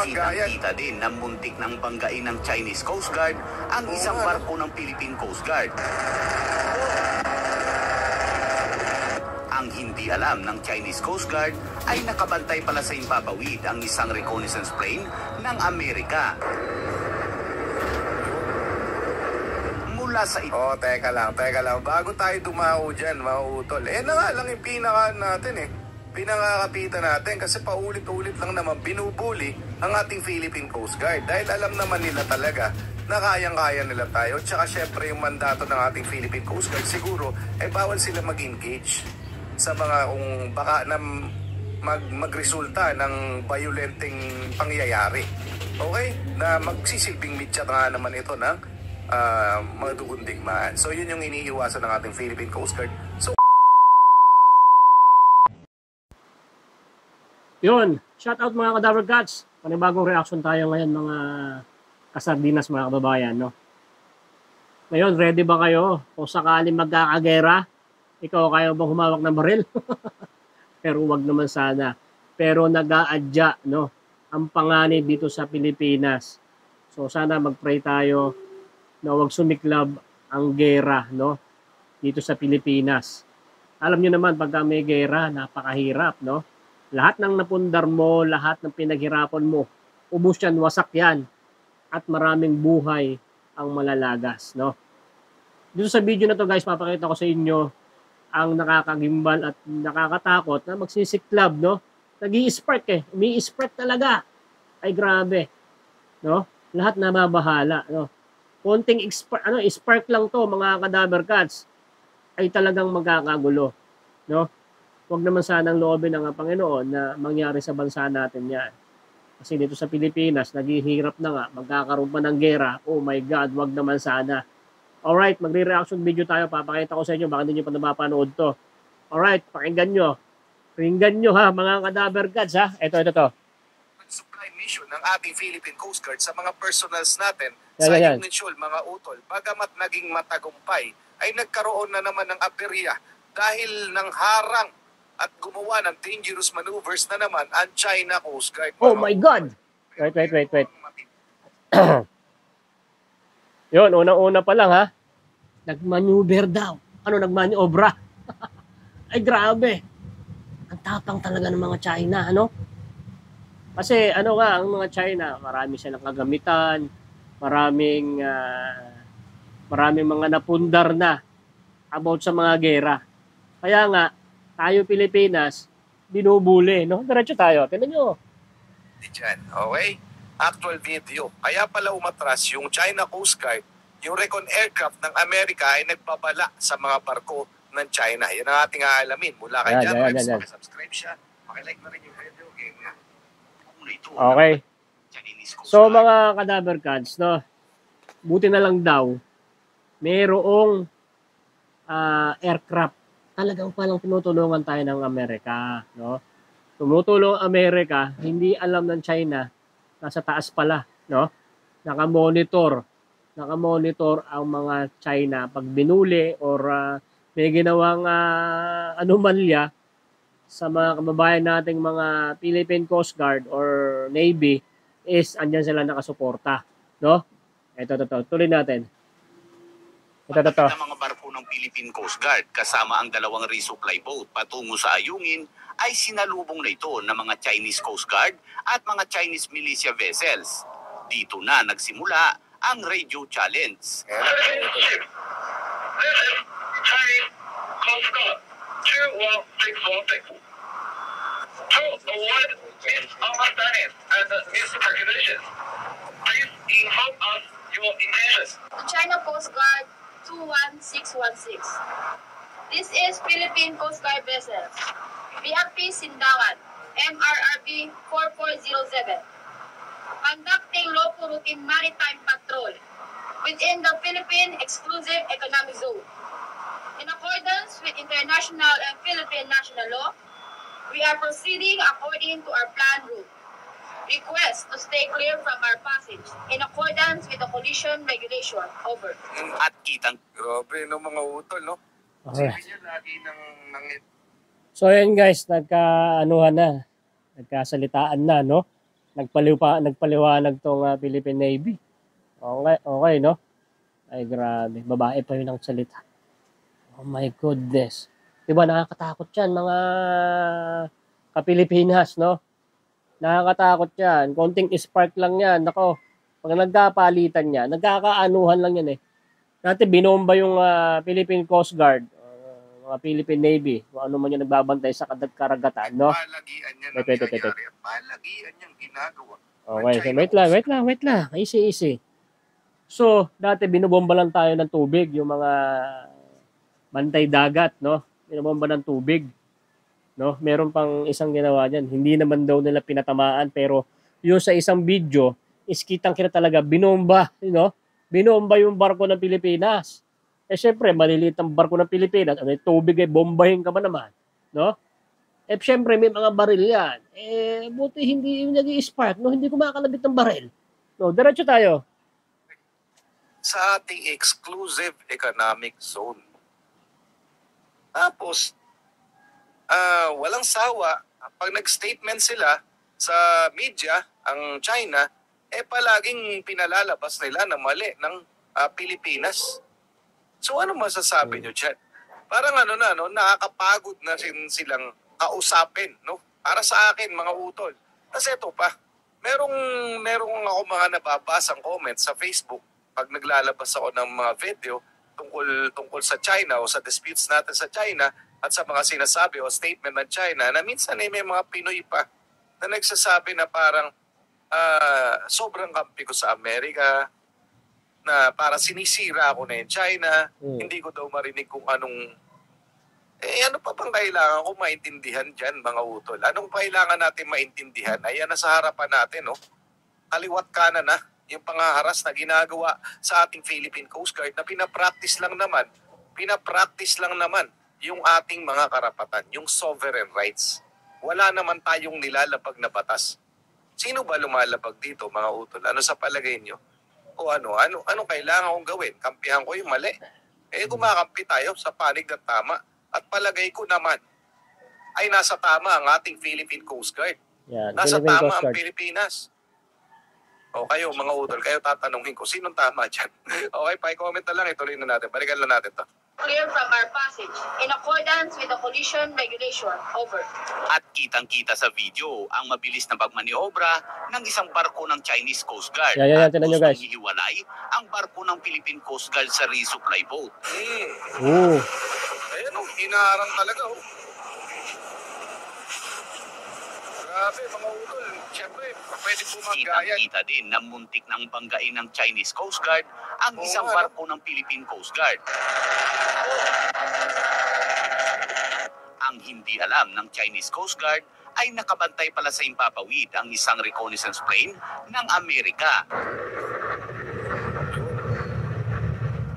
Kitang-kita din na muntik ng banggain ng Chinese Coast Guard ang isang barko ng Philippine Coast Guard. Ang hindi alam ng Chinese Coast Guard ay nakabantay pala sa impapawid ang isang reconnaissance plane ng Amerika. Mula sa Oh, teka lang. Bago tayo dumao dyan, mautol. Na nga lang yung pinaka natin pinakakapitan natin kasi paulit-ulit lang naman binubuli ang ating Philippine Coast Guard dahil alam naman nila talaga na kayang-kaya nila tayo. Tsaka syempre yung mandato ng ating Philippine Coast Guard siguro bawal sila mag-engage sa mga kung baka na magresulta ng violenteng pangyayari. Okay? Na magsisilbing mitya nga naman ito ng mga dugundigmaan. So yun yung iniiwasan ng ating Philippine Coast Guard. So yun, shout out mga Cadaver Cats. Panibagong reaction tayo ngayon mga kasardinas mga kababayan, no? Ngayon, ready ba kayo? Kung sakaling magkakagera, ikaw kayo bang humawak ng baril? Pero wag naman sana. Pero nag-aadya, no? Ang panganib dito sa Pilipinas. So sana mag-pray tayo na wag sumiklab ang gera, no? Dito sa Pilipinas. Alam niyo naman, pagka may gera, napakahirap, no? Lahat ng napundar mo, lahat ng pinaghirapan mo, ubos yan, wasak yan. At maraming buhay ang malalagas, no? Dito sa video na to guys, papakita ko sa inyo ang nakakagimbal at nakakatakot na magsisiklab, no? Nag-i-spark umi-spark talaga. Ay grabe, no? Lahat nababahala, no? Konting spark lang to mga Cadaver Cats ay talagang magkakagulo, no? Huwag naman sanang loobin ng Panginoon na mangyari sa bansa natin yan. Kasi dito sa Pilipinas, naghihirap na nga, magkakaroon pa ng gera. Oh my God, huwag naman sana. Alright, magre-reaction video tayo. Papakita ko sa inyo, baka hindi nyo pa napapanood to. Alright, pakinggan nyo. Pakinggan nyo ha, mga Cadaver Cats ha. Ito. Supply mission ng ating Philippine Coast Guard sa mga personals natin Yan, sa yan. Ignition, mga utol. Bagamat naging matagumpay, ay nagkaroon na naman ng aberya dahil ng harang at gumawa ng dangerous maneuvers na naman ang China Coast Guard. Oh my God! Wait. Yun, unang-una pa lang ha. Nagmaneuver daw. Nagmaniobra? Ay grabe. Ang tapang talaga ng mga China, ano? Kasi ang mga China, marami silang kagamitan, maraming mga napundar na about sa mga gera. Kaya nga, tayo Pilipinas, binubuli, no? Diretso tayo. Tignan nyo. Diyan, okay? Actual video. Kaya pala umatras yung China Coast Guard, yung recon aircraft ng Amerika ay nagbabala sa mga barko ng China. Yan ang ating aalamin. Mula kay John Rex, subscribe siya. Pakilike na rin yung video game niya. Okay. So mga Cadaver Cats, no? Buti na lang daw, mayroong aircraft. Talagang palang tinutulungan tayo ng Amerika, no? Tumutulong ang Amerika, hindi alam ng China, nasa taas pala, no? Nakamonitor ang mga China pag binuli or may ginawang anomalya sa mga kababayan nating mga Philippine Coast Guard or Navy is andyan sila nakasuporta, no? Ito, tuloy natin. Ito. Ang mga barko ng Philippine Coast Guard kasama ang dalawang resupply boat patungo sa Ayungin ay sinalubong na ito ng mga Chinese Coast Guard at mga Chinese militia vessels. Dito na nagsimula ang radio challenge. Chinese Coast Guard 2161. To avoid misunderstandings and miscalculations, please inform us your intentions. China Coast Guard 21616. This is Philippine Coast Guard vessels. BFP Sindangan, MRRP 4407. Conducting local routine maritime patrol within the Philippine Exclusive Economic Zone. In accordance with international and Philippine national law, we are proceeding according to our planned route. Request to stay clear from our passage in accordance with the collision regulation. Over. At kitang Grabe no mga utol, no? Okay. Sabi niya lagi ng So ayan guys, nagkasalitaan na, no? nagpaliwanag tong Philippine Navy. Okay, okay, no? Ay, grabe. Babae pa yun ang salita. Oh my goodness. Diba, nakakatakot yan, mga ka-Pilipinas, no? Nakakatakot yan. Konting spark lang yan. Nako, pag nagkapalitan yan, nagkakaanuhan lang yan eh. Dati binomba yung Philippine Coast Guard, mga Philippine Navy, kung ano man yung nagbabantay sa karagatan, no? Palagian yan ang Wait. nangyayari. Palagian yung ginagawa. Okay, so wait lang. Easy. So, dati binobomba lang tayo ng tubig, yung mga bantay dagat, no? Binobomba ng tubig, no? Meron pang isang ginawa diyan. Hindi naman daw nila pinatamaan, pero yung sa isang video, is kitang-kita talaga binomba, you know? Binomba yung barko ng Pilipinas. Eh, syempre, maliliit ang barko ng Pilipinas. Ano yung tubig, bombahin ka ba naman? No? Eh, syempre, may mga baril yan. Eh, buti hindi nag-i-spark, no? Hindi kumakalabit ng baril. No, diretso tayo. Sa ating exclusive economic zone. Tapos, walang sawa. Pag nag-statement sila sa media, ang China, palaging pinalalabas nila na mali ng Pilipinas. So ano masasabi nyo dyan? Parang nakakapagod na silang kausapin, no? Para sa akin, mga utol. Kasi ito pa, merong ako mga nababasang comments sa Facebook pag naglalabas ako ng mga video tungkol sa China o sa disputes natin sa China at sa mga sinasabi o statement ng China na minsan may mga Pinoy pa na nagsasabi na parang sobrang kampi ko sa Amerika, na para sinisira ako na yung China, hindi ko daw marinig kung anong, ano pa bang kailangan ko maintindihan dyan, mga utol? Anong kailangan natin maintindihan? Ayan na sa harapan natin, no? Kaliwat kanan na, yung pangaharas na ginagawa sa ating Philippine Coast Guard na pinapractice lang naman yung ating mga karapatan, yung sovereign rights. Wala naman tayong nilalapag na batas. Sino ba lumalapag dito, mga utol? Ano sa palagay nyo? O ano kailangan kong gawin? Kampihan ko yung mali. Kumakampi tayo sa panig na tama. At palagay ko naman, ay nasa tama ang ating Philippine Coast Guard. Yan, Nasa Philippine tama Coast ang Guard. Pilipinas. O kayo, mga utol, kayo tatanungin ko, sinong tama dyan? Okay, pa-comment na lang, ituloy na natin. Balikan lang natin to. Clear from our passage in accordance with the collision regulation. Over. At kitang-kita sa video ang mabilis na pagmaniobra ng isang barko ng Chinese Coast Guard. Yan, At tingnan nyo, gustong guys. ihiwalay ang barko ng Philippine Coast Guard sa resupply boat. Oo. Ayan hinaharang talaga. Grabe, mga utol. Siyempre, pwede po maggayan. Kitang-kita din na muntik ng banggain ng Chinese Coast Guard ang isang nga, no? barko ng Philippine Coast Guard. Ang hindi alam ng Chinese Coast Guard ay nakabantay pala sa impapawid ang isang reconnaissance plane ng Amerika.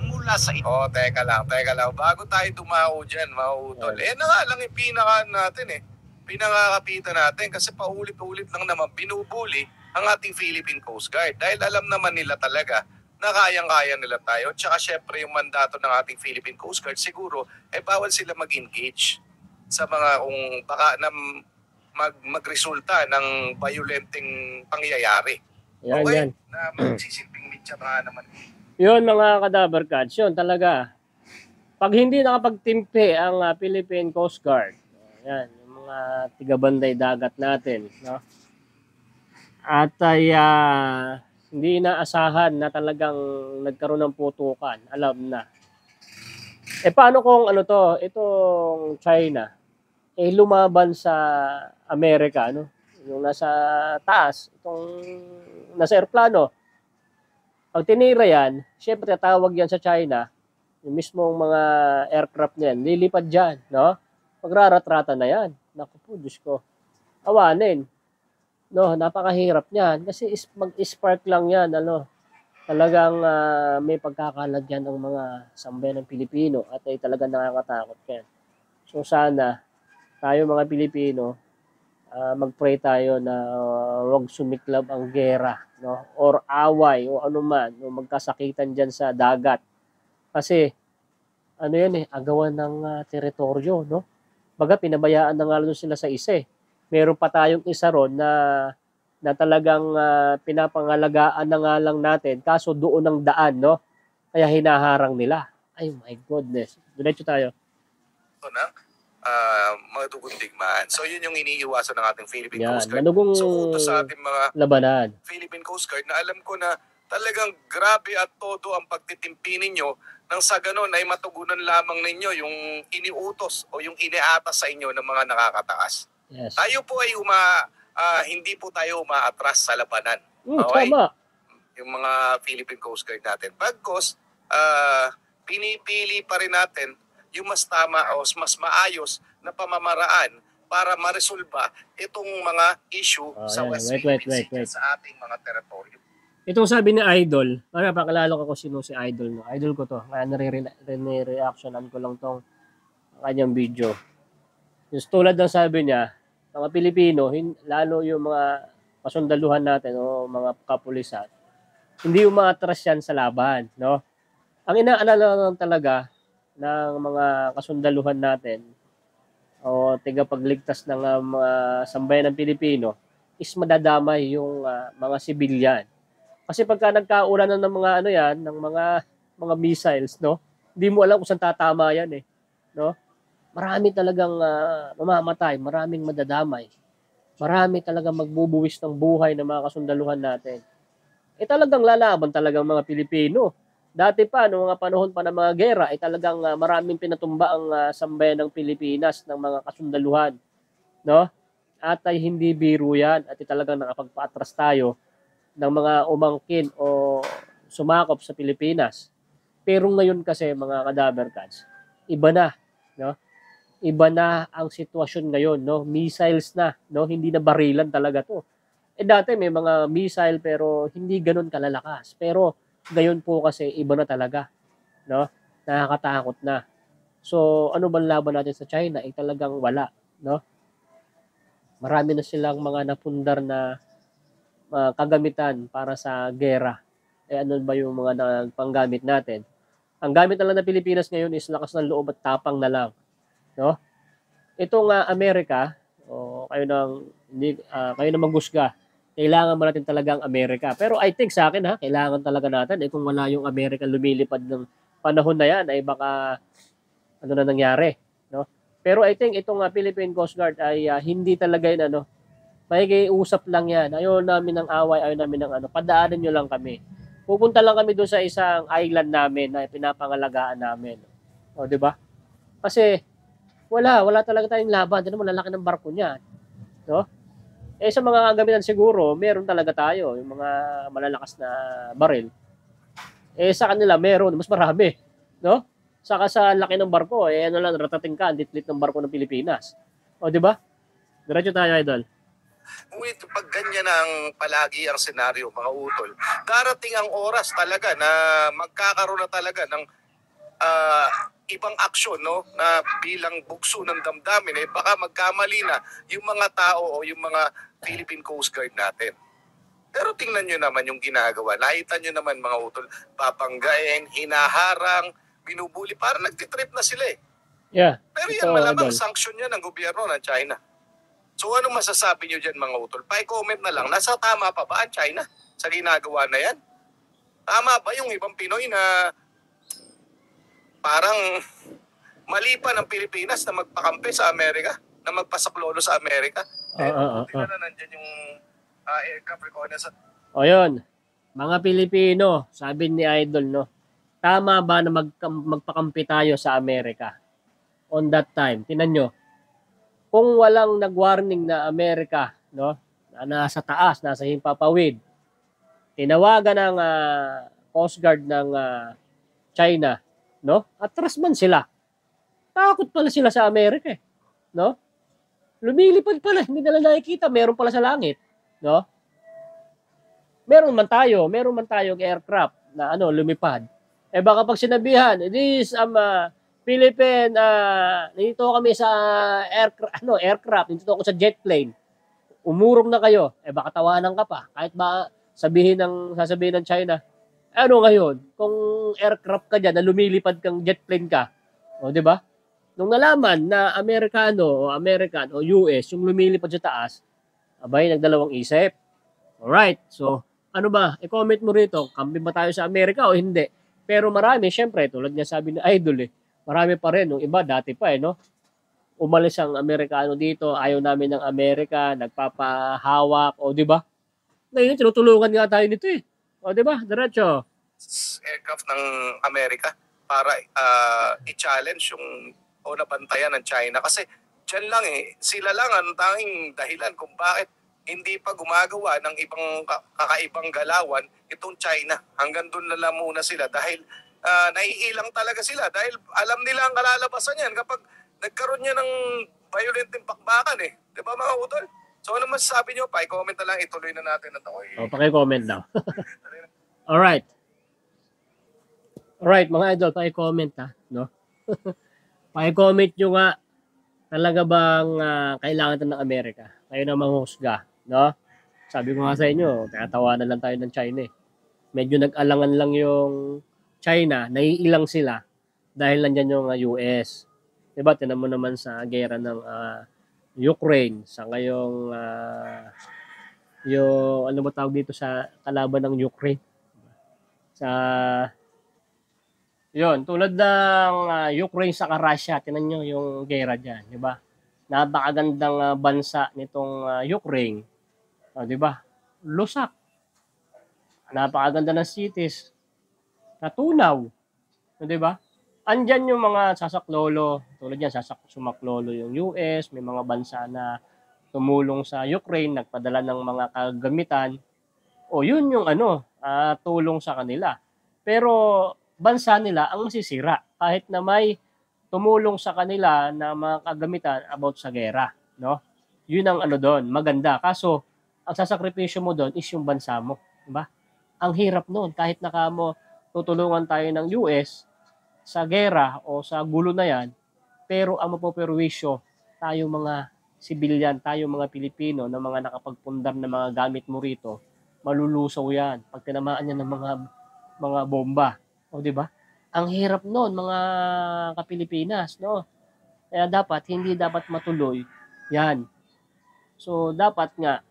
Mula sa Teka lang. Bago tayo dumao dyan, mga utol. Na nga lang yung pinaka natin pinangakapitan natin kasi paulit-ulit lang naman binubuli ang ating Philippine Coast Guard. Dahil alam naman nila talaga na kayang-kaya nila tayo. Tsaka syempre yung mandato ng ating Philippine Coast Guard siguro, bawal sila mag-engage sa mga kung baka na magresulta ng violenteng pangyayari. Yan. Na magsisilbing mitya pa naman. Yun, mga kadaver cats, yun talaga. Pag hindi nakapagtimpi ang Philippine Coast Guard, yan, yung mga tigabanday dagat natin, no? At ay hindi inaasahan na talagang nagkaroon ng putukan, alam na. Paano kung itong China, lumaban sa Amerika, no? Yung nasa taas, itong nasa aeroplano. Pag tinira yan, syempre tatawag yan sa China, yung mismong mga aircraft niyan, lilipad dyan, no? Magraratrata na yan. Naku po, Diyos ko. Awanin. No, napakahirap niyan. Kasi mag-spark lang yan, Talagang may pagkakalagyan ng mga sambayan ng Pilipino at ay talagang nakakatakot yan. So sana, tayo mga Pilipino, mag-pray tayo na huwag sumiklab ang gera, no? Or away o anuman, no? Magkasakitan dyan sa dagat. Kasi, agawan ng teritoryo, no? Baga, pinabayaan na nga doon sila sa isa. Meron pa tayong isa ron na na talagang pinapangalagaan na nga lang natin, kaso doon ang daan, no? Kaya hinaharang nila. Ay, my goodness. Diretso tayo. Ito ng madugong digmaan. So yun yung iniiwasan ng ating Philippine Yan, Coast Guard. manugong So utos sa ating mga labanan. Philippine Coast Guard na alam ko na talagang grabe at todo ang pagtitimpi ninyo nang sa ganon ay matugunan lamang ninyo yung iniutos o yung iniatas sa inyo ng mga nakakataas. Yes. Tayo po ay hindi po tayo umaatras sa labanan. Tama. Yung mga Philippine Coast Guard natin. Bagkos, pinipili pa rin natin yung mas tama o mas maayos na pamamaraan para maresolba itong mga issue sa West Philippine Sea sa ating mga teritoryo. Itong sabi ni Idol, para pakilala ko kung sino si Idol. No? Idol ko to. Kaya nare-reactionan ko lang tong kanyang video. Yung tulad ng sabi niya, mga Pilipino, lalo yung mga kasundaluhan natin o mga kapulisan, hindi umaatras yan sa laban. No? Ang inaalala lang talaga ng mga kasundaluhan natin o tagapagligtas ng mga sambayan ng Pilipino is madadamay yung mga sibilyan. Kasi pagka nagkauranan ng mga ng mga missiles, no? Hindi mo alam kung saan tatama yan eh, no? Marami talagang mamamatay, maraming madadamay. Marami talagang magbubuwis ng buhay ng mga kasundaluhan natin. Talagang lalaban talagang mga Pilipino. Dati pa, noong mga panahon pa ng mga gera, talagang maraming pinatumba ang sambayan ng Pilipinas ng mga kasundaluhan. No? At ay hindi biro yan. At talagang nakapagpa-atras tayo ng mga umangkin o sumakop sa Pilipinas. Pero ngayon kasi, mga Cadaver Cats, iba na. No? Iba na ang sitwasyon ngayon. No? Missiles na. No? Hindi na barilan talaga to. Dati may mga missile pero hindi ganun kalalakas. Pero ngayon po kasi iba na talaga, no? Nakakatakot na. So, ano bang laban natin sa China? Talagang wala, no? Marami na silang mga napundar na kagamitan para sa gera. Ano ba yung mga panggamit natin? Ang gamit na lang ng Pilipinas ngayon is lakas ng loob at tapang na lang, no? Itong Amerika, kayo na maghusga. Kailangan mo natin talagang Amerika. Pero I think sa akin kailangan talaga natin. Kung wala yung Amerika lumilipad ng panahon na yan, ay baka ano na nangyari. No? Pero I think itong Philippine Coast Guard ay hindi talaga yun, makikiusap lang yan. Ayaw namin ng away, ayaw namin ng padaanan nyo lang kami. Pupunta lang kami doon sa isang island namin na pinapangalagaan namin. O, di ba? Kasi wala talaga tayong laban. Tignan mo, lalaki ng barko niya. No? Sa mga gamitan siguro, meron talaga tayo, yung mga malalakas na baril. Sa kanila meron, mas marami, no? Saka sa laki ng barko, ratating ka, ditlit ng barko ng Pilipinas. O, di ba? Diretso tayo, Idol. Ngunit pag ganyan ang palagi ang senaryo, mga utol, darating ang oras talaga na magkakaroon na talaga ng ibang aksyon, no, na bilang bukso ng damdamin, baka magkamali na yung mga tao o yung mga Philippine Coast Guard natin. Pero tingnan nyo naman yung ginagawa. Nakita nyo naman, mga utol, papanggain, hinaharang, binubuli, parang nagtitrip na sila eh. Yeah. Pero yan malamang sanksyon yan ng gobyerno ng China. So anong masasabi nyo dyan, mga utol? Pa-comment na lang, nasa tama pa ba ang China sa ginagawa na yan? Tama ba yung ibang Pinoy na parang mali pa ng Pilipinas na magpakampi sa Amerika, na magpasaklolo sa Amerika? Tingnan na nandyan yung aircraft reconnaissance. O yun, mga Pilipino, sabi ni Idol, no, tama ba na magpakampi tayo sa Amerika? On that time, tinan nyo, kung walang nag-warning na Amerika, no, na nasa taas, nasa himpapawid, tinawagan ng Coast Guard ng China, no? Atras man sila. Takot pala sila sa Amerika, no? Lumilipad pala, hindi nila nakikita, meron pala sa langit, no? Meron man tayo aircraft na lumipad. Baka pag sinabihan, this Philippine, nandito kami sa aircraft, nandito ako sa jet plane. Umurong na kayo, baka tawanan ka pa. Kahit ba sasabihin ng China, ano ngayon, kung aircraft ka dyan, na lumilipad kang jet plane ka, o di ba? Nung nalaman na American o US, yung lumilipad sa taas, abay, nagdalawang isip. Alright, so ano ba? I-comment mo rito, kampi ba tayo sa Amerika o hindi? Pero marami, syempre, tulad nga sabi ni Idol marami pa rin, yung iba dati pa no? Umalis ang Amerikano dito, ayaw namin ng Amerika, nagpapahawak, o di ba? Ngayon, tinutulungan nga tayo nito O di ba? Diretso. Aircraft ng Amerika para i-challenge yung o nabantayan ng China. Kasi dyan lang sila lang ang tanging dahilan kung bakit hindi pa gumagawa ng ibang kakaibang galawan itong China. Hanggang doon na lang muna sila dahil naiilang talaga sila dahil alam nila ang kalalabasan yan kapag nagkaroon niya ng violent bakbakan Di ba mga utol? So ano masasabi nyo? Pa-comment na lang, ituloy na natin na ito. O, paki-comment daw. Alright. Alright, mga idol, paki-comment no? Paki-comment nyo nga, talaga bang kailangan ito ng Amerika? Kayo na manghusga, no? Sabi ko nga sa inyo, tinatawanan lang tayo ng China Medyo nag-alangan lang yung China, naiilang sila dahil nandyan yung US. Diba, tinan mo naman sa gera ng Ukraine, sa ngayong yung ano ba tawag dito sa kalaban ng Ukraine? Sa yon tulad ng Ukraine sa Russia, tinan nyo yung gera diyan, di ba? Napakagandang bansa nitong Ukraine. Di ba? Lusak. Napakaganda ng cities. Natunaw. Di ba? Andyan yung mga sasaklolo, tulad yan, sumaklolo yung US, may mga bansa na tumulong sa Ukraine, nagpadala ng mga kagamitan, o yun yung tulong sa kanila. Pero bansa nila ang masisira, kahit na may tumulong sa kanila na mga kagamitan about sa gera, no? Yun ang doon, maganda. Kaso, ang sasakripisyo mo doon is yung bansa mo, diba? Ang hirap noon, kahit nakamo tutulungan tayo ng US, sa gera o sa gulo na yan, pero ang mapoperwisyo, tayo mga sibilyan, tayo mga Pilipino na mga nakapagpundar na mga gamit mo rito, malulusaw yan pag tinamaan yan ng mga bomba. O di ba? Ang hirap noon mga kapilipinas, no? Kaya hindi dapat matuloy yan. So dapat nga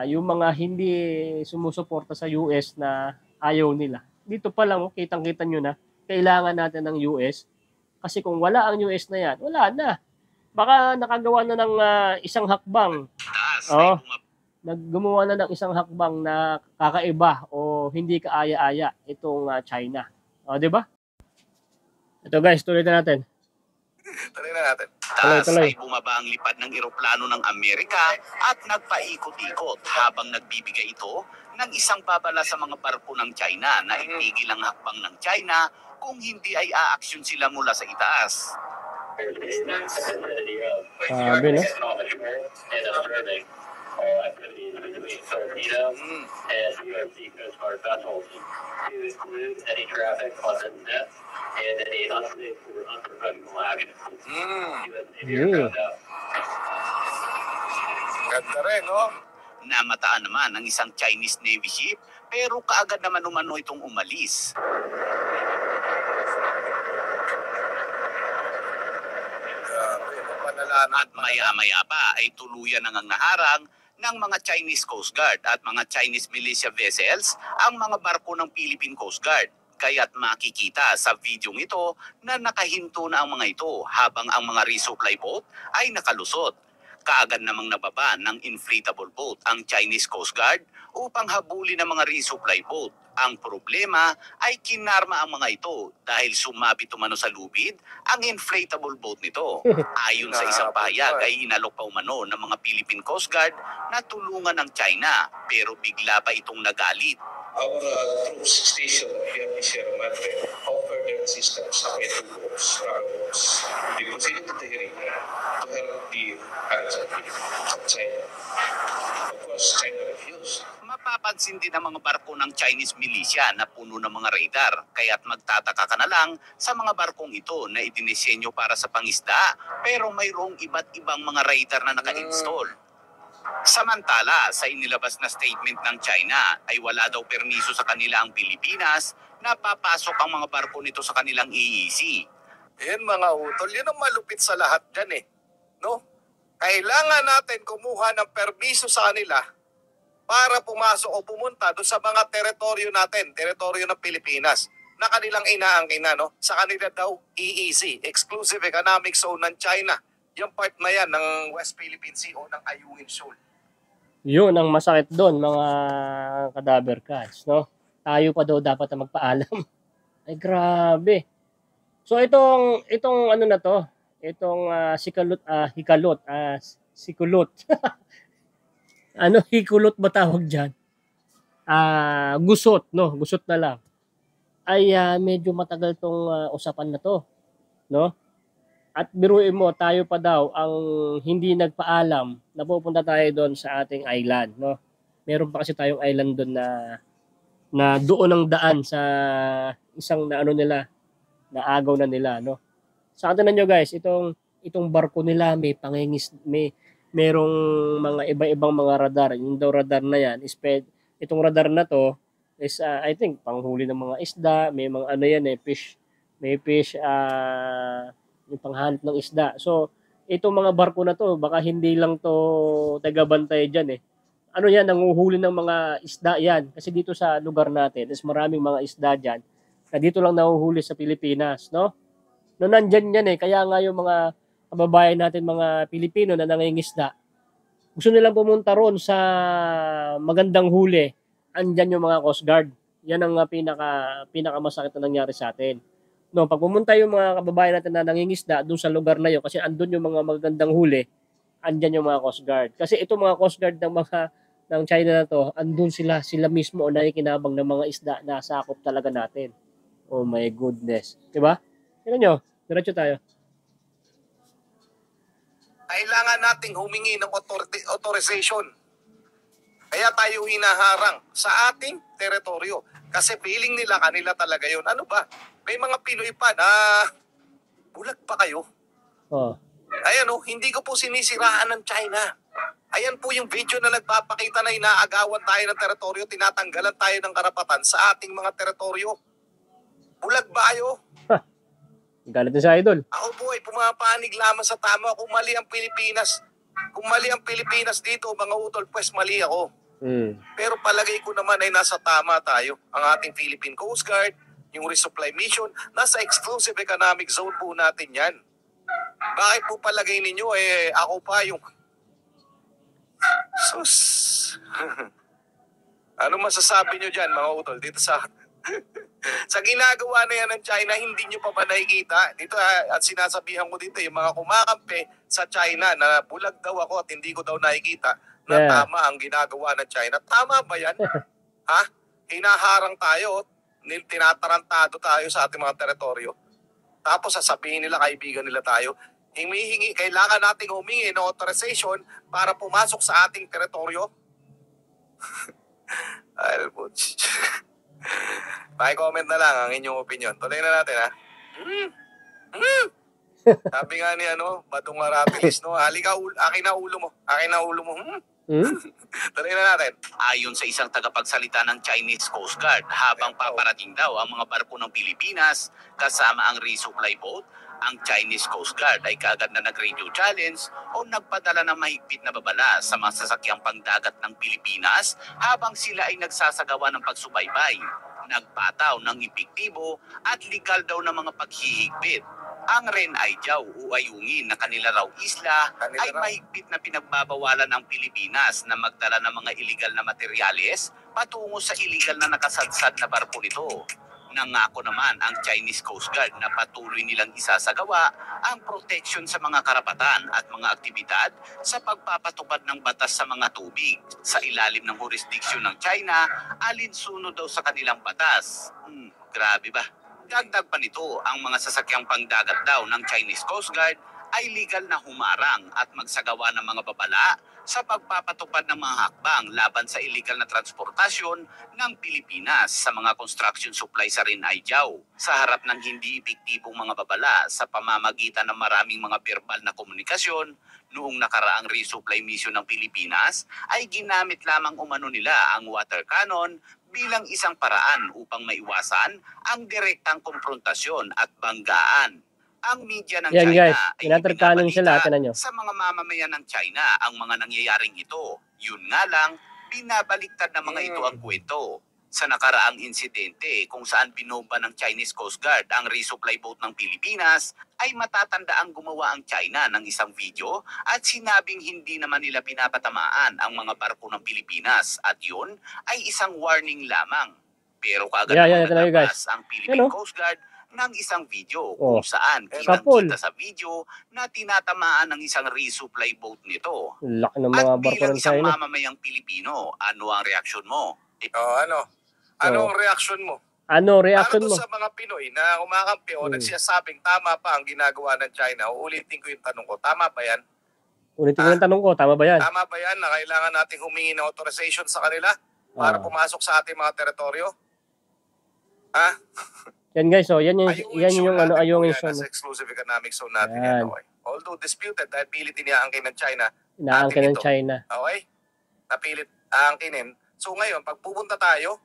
yung mga hindi sumusuporta sa US na ayaw nila. Dito pa lang kitang-kita nyo na kailangan natin ng US. Kasi kung wala ang US na yan, wala na. Baka nakagawa na ng isang hakbang. Naggumawa na ng isang hakbang na kakaiba o hindi kaaya-aya itong China. O, di ba? Ito guys, tuloy na natin. Tuloy na natin. Ay bumaba ang lipad ng eroplano ng Amerika at nagpaikot-ikot habang nagbibigay ito ng isang babala sa mga barko ng China na itigil ang hakbang ng China kung hindi ay aaksyon sila mula sa itaas. Sabi, no? Ganda rin, no? Namataan naman ang isang Chinese Navy ship pero kaagad naman umano itong umalis. At maya-maya pa ay tuluyan nang naharang ng mga Chinese Coast Guard at mga Chinese militia vessels ang mga barko ng Philippine Coast Guard. Kaya't makikita sa videong ito na nakahinto na ang mga ito habang ang mga resupply boat ay nakalusot. Kaagad namang nababa ng inflatable boat ang Chinese Coast Guard upang habulin ang mga resupply boat. Ang problema ay kinarma ang mga ito dahil sumabit umano sa lubid ang inflatable boat nito. Ayon sa isang pahayag ay inalok pa umano ng mga Philippine Coast Guard na tulungan ng China pero bigla pa itong nagalit. Our troops stationed here in Sierra Madre offered their assistance sa boats, They proceeded to Tehran to help the Arabs of China. Of course, China refused. Mapapansin din ang mga barko ng Chinese militia na puno ng mga radar, kaya't magtataka ka na lang sa mga barkong ito na idinisenyo para sa pangisda pero mayroong iba't ibang mga radar na naka-install. Samantala, sa inilabas na statement ng China ay wala daw permiso sa kanila ang Pilipinas na papasok ang mga barko nito sa kanilang AEC. Yan mga utol, yun ang malupit sa lahat dyan no? Kailangan natin kumuha ng permiso sa kanila para pumasok o pumunta doon sa mga teritoryo natin, teritoryo ng Pilipinas, na kanilang inaangkin na, no? Sa kanila daw, EEZ, Exclusive Economic Zone ng China. Yung part na yan ng West Philippine Sea o ng Ayungin Shoal. Yun ang masakit doon, mga Cadaver Cats, no? Tayo pa daw dapat na magpaalam. Ay, grabe. So, itong ano na to, itong hikulot. Ano, hikulot ba tawag dyan? Gusot, no? Gusot na lang. Ay, medyo matagal tong usapan na to, no? At biruin mo, tayo pa daw ang hindi nagpaalam na pupunta tayo doon sa ating island, no? Meron pa kasi tayong island doon na doon ang daan sa isang na ano nila, na agaw na nila, no? Sa atin nyo guys, itong barko nila merong mga iba-ibang mga radar. Yung daw radar na yan, itong radar na to is I think panghuli ng mga isda, may mga ano yan fish, yung panghanap ng isda. So, itong mga barko na to, baka hindi lang to taga-bantay dyan Ano yan, nanguhuli ng mga isda yan. Kasi dito sa lugar natin, is maraming mga isda dyan na dito lang nahuhuli sa Pilipinas, no? No, nandyan yan Kaya nga yung mga kababayan natin, mga Pilipino na nangingisda, gusto nilang pumunta ron sa magandang huli. Andyan yung mga Coast Guard. Yan ang pinakamasakit na nangyari sa atin. No, pag pumunta yung mga kababayan natin na nangingisda doon sa lugar na yun, kasi andun yung mga magandang huli, andyan yung mga Coast Guard. Kasi itong mga Coast Guard ng China na to, andun sila mismo o nakikinabang ng mga isda na sakop talaga natin. Oh my goodness. Diba? Tignan nyo, diretso tayo. Kailangan nating humingi ng authorization. Kaya tayo hinaharang sa ating teritoryo. Kasi feeling nila kanila talaga yun. Ano ba? May mga Pinoy pa na bulag pa kayo. Oh. Ayan hindi ko po sinisiraan ng China. Ayan po yung video na nagpapakita na inaagawan tayo ng teritoryo, tinatanggalan tayo ng karapatan sa ating mga teritoryo. Bulag ba kayo? Galit na si Idol. Ako po ay pumapanig lamang sa tama. Kung mali ang Pilipinas dito, mga utol, pues mali ako. Pero palagay ko naman ay nasa tama tayo. Ang ating Philippine Coast Guard, yung resupply mission, nasa exclusive economic zone po natin yan. Bakit po palagay ninyo ako pa yung... Sus! Ano masasabi nyo dyan, mga utol, dito sa... sa ginagawa na yan ng China, hindi nyo pa ba nakikita? Dito at sinasabihan ko dito, yung mga kumakampi sa China na bulag daw ako at hindi ko daw nakikita na tama ang ginagawa ng China. Tama ba yan? Ha? Hinaharang tayo, tinatarantado tayo sa ating mga teritoryo. Tapos sasabihin nila, kaibigan nila tayo, kailangan nating humingi ng authorization para pumasok sa ating teritoryo. Paki-comment na lang ang inyong opinion. Tuloy na natin, ha? Sabi nga ni Badong Maratilis, no? Halika, akin na ulo mo. Akin na ulo mo. Tuloy na natin. Ayon sa isang tagapagsalita ng Chinese Coast Guard, habang paparating daw ang mga barko ng Pilipinas kasama ang resupply boat, ang Chinese Coast Guard ay kaagad na nag-radio challenge o nagpadala ng mahigpit na babala sa mga sasakyang pangdagat ng Pilipinas habang sila ay nagsasagawa ng pagsubaybay. Nagpataw ng epektibo at legal daw na mga paghihigpit. Ang Ren Aijiao o Ayungin na kanila raw isla ay mahigpit na pinagbabawalan ng Pilipinas na magdala ng mga illegal na materyales patungo sa illegal na nakasadsad na barko nito. Nangako naman ang Chinese Coast Guard na patuloy nilang isasagawa ang proteksyon sa mga karapatan at mga aktibidad sa pagpapatupad ng batas sa mga tubig sa ilalim ng jurisdiksyon ng China alinsunod daw sa kanilang batas. Grabe ba? Dagdag pa nito, ang mga sasakyang pangdagat daw ng Chinese Coast Guard ay legal na humarang at magsagawa ng mga babala sa pagpapatupad ng mga hakbang laban sa illegal na transportasyon ng Pilipinas sa mga construction supply sa Ren Aijiao. Sa harap ng hindi epektibong mga babala sa pamamagitan ng maraming mga verbal na komunikasyon, noong nakaraang resupply mission ng Pilipinas ay ginamit lamang umano nila ang water cannon bilang isang paraan upang maiwasan ang direktang konfrontasyon at banggaan. Ang media ng Yan, China guys, ay tinatarkanan sila, ipinabalita tinan nyo. sa mga mamamayan ng China ang mga nangyayaring ito. Yun nga lang, Binabaliktad ng mga ito ang kwento. Sa nakaraang insidente kung saan binomba ng Chinese Coast Guard ang resupply boat ng Pilipinas, ay matatanda ang gumawa ang China ng isang video at sinabing hindi naman nila pinapatamaan ang mga barko ng Pilipinas at yun ay isang warning lamang. Pero kaagad naman naglabas ang Philippine Coast Guard ng isang video kung saan kitang-kita sa video na tinatamaan ng isang resupply boat nito. Laki ng mga at barko bilang ng isang China. mamamayang Pilipino, ano ang reaksyon mo? Anong reaksyon mo? Ano reaction Para mo? sa mga Pinoy na kumakampi o nagsasabing tama pa ang ginagawa ng China, uulitin ko yung tanong ko, tama ba yan? Ulitin ko yung tanong ko, tama ba yan? Tama ba yan na kailangan nating humingi ng authorization sa kanila para pumasok sa ating mga teritoryo? Ha? Yan guys, so yan yung ano ayungin zone. Nasa exclusive economic zone natin yan. Okay? Although disputed dahil pilit iniaangkin ng China. Inaangkin ng China. Okay? Napilit aangkinin. So ngayon, pag pupunta tayo,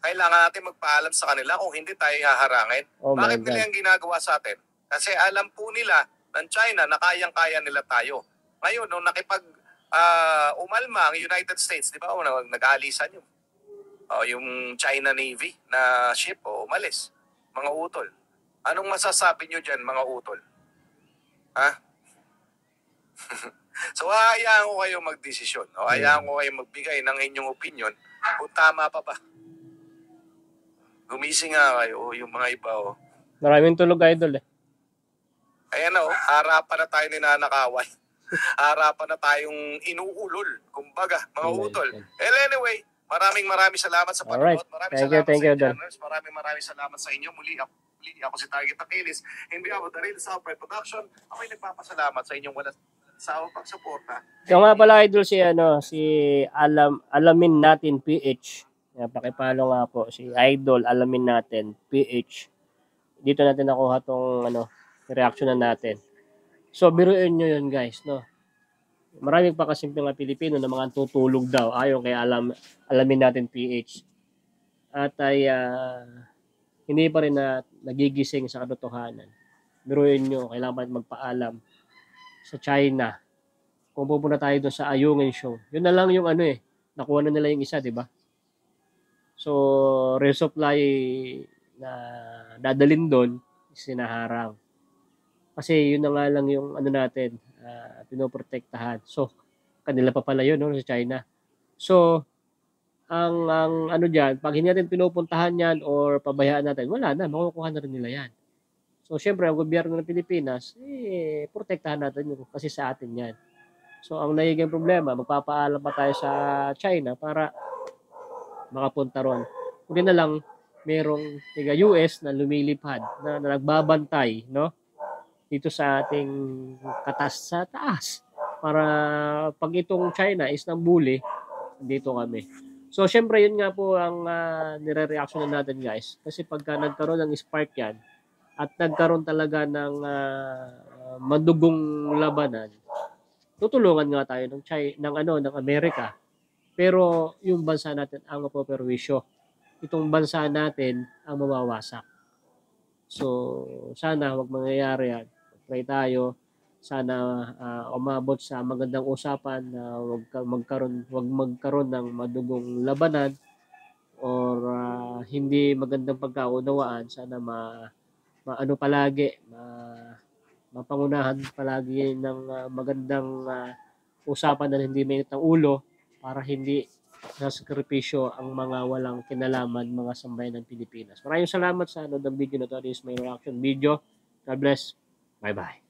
kailangan natin magpaalam sa kanila kung hindi tayo haharangin. Bakit nila yung ginagawa sa atin? Kasi alam po nila ng China na kayang-kaya nila tayo. Ngayon, nung umalma ang United States, di ba? Nag-aalisan yung China Navy na ship umalis. Mga utol. Anong masasabi nyo dyan, mga utol? Ha? So, hayaan ko kayo magdesisyon. Hayaan ko kayo magbigay ng inyong opinion kung tama pa ba. Gumising nga kayo, yung mga iba. Maraming tulog, idol eh. Ayan harapan na tayo ninanakaway. Harapan na tayong inuulol, kumbaga, mga utol. Anyway, maraming salamat sa panonood. Maraming salamat thank you, sa channels. Maraming salamat sa inyo. Muli ako si Target Aquiles. Hindi ako the Real Southport Production. Ako'y nagpapasalamat sa inyong walang sawang pagsuporta. Yung nga pala idol si Alamin Natin PH. Pakipalo nga po si Idol Alamin Natin PH. Dito natin nakuha tong reaction na natin. So biruin nyo yun guys, no. Maraming pa kasimpleng mga Pilipino na mga tutulog daw ayon kay Alamin Natin PH. At ay hindi pa rin na nagigising sa katotohanan. Biruin nyo, kailangan pa magpaalam sa China. Kung pupunta tayo doon sa Ayungin Show. Yun na lang yung nakuha na nila yung isa, di ba? So, resupply na dadalin doon, sinaharang. Kasi yun na nga lang yung natin, pinoprotektahan. So, kanila pa pala yun, sa China. So, ang dyan, pag hindi natin pinupuntahan yan or pabayaan natin, wala na, makukuha na rin nila yan. So, syempre, ang gobyerno ng Pilipinas, protektahan natin yun kasi sa atin yan. So, ang nagiging problema, magpapaalam pa tayo sa China para makapunta ron. Kundi na lang, merong US na lumilipad, na nagbabantay, no? Dito sa ating katas sa taas. Para pag itong China is nambuli, dito kami. So, syempre, yun nga po ang nire-reaction natin, guys. Kasi pagka nagkaroon ng spark yan, at nagkaroon talaga ng madugong labanan, tutulungan nga tayo ng Amerika. Pero yung bansa natin ang mapoperwisyo. Itong bansa natin ang mawawasak. So, sana wag mangyayari yan. Pray tayo. Sana umabot sa magandang usapan na wag magkaroon ng madugong labanan or hindi magandang pagkaunawaan. Sana mapangunahan palagi ng magandang usapan na hindi mainit ng ulo para hindi nasakripisyo ang mga walang kinalaman, mga sambayan ng Pilipinas. Maraming salamat sa ng video na to. This is my reaction video. God bless. Bye-bye.